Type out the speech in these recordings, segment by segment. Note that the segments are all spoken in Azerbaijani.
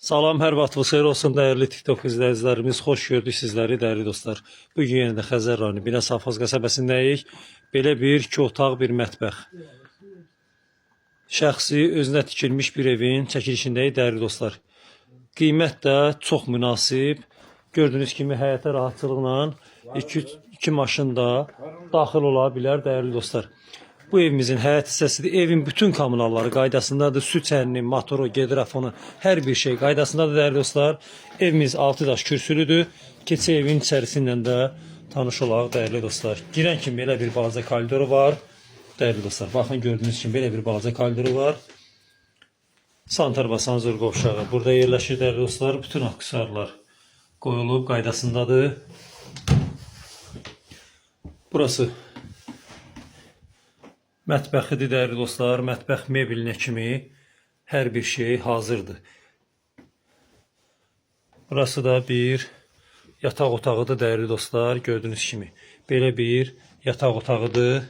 Salam, hər vaxtınız xeyir olsun dəyərli TikTok izləyicilərimiz. Xoş gördük sizləri dəyərli dostlar. Bu gün yenə də Xəzər rayonu Binə Safxoz qəsəbəsindəyik. Belə bir 2 otaq, bir mətbəx. Şəxsi özünə tikilmiş bir evin çəkilişindəyik dəyərli dostlar. Qiymət də çox münasib. Gördüyünüz kimi həyətə rahatçılıqla 2 maşın da daxil ola bilər dəyərli dostlar. Bu evimizin həyat hissəsidir. Evin bütün kommunalları qaydasındadır. Su çənini, motoru, gedrafonu, hər bir şey qaydasındadır dəyərli dostlar. Evimiz 6 daş kürsülüdür. Keçə evin içərisindən də tanış olaq dəyərli dostlar. Girən kimi belə bir balaca koridoru var. Dəyərli dostlar, baxın gördüyünüz kimi belə bir balaca koridoru var. Sanitar və sanzor qovşağı burada yerləşir dəyərli dostlar. Bütün aksesuarlar qoyulub qaydasındadır. Burası mətbəxidir dəyərli dostlar. Mətbəx mebelinə kimi hər bir şey hazırdır. Burası da bir yataq otağıdır dəyərli dostlar. Gördüyünüz kimi belə bir yataq otağıdır.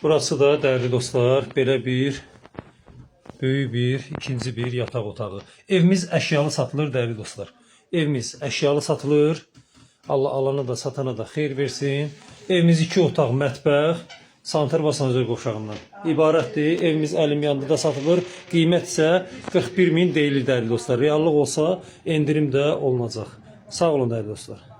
Burası da dəyərli dostlar belə bir böyük bir ikinci bir yataq otağı. Evimiz əşyalı satılır dəyərli dostlar. Evimiz əşyalı satılır. Allah alana da satana da xeyir versin. Evimiz 2 otaq, mətbəx, sanitar və sanzor qovşağından ibarətdir. Evimiz əlim yanında da satılır. Qiymət isə 41.000 deyilir dəyərli dostlar. Reallıq olsa endirim də olunacaq. Sağ olun dəyərli dostlar.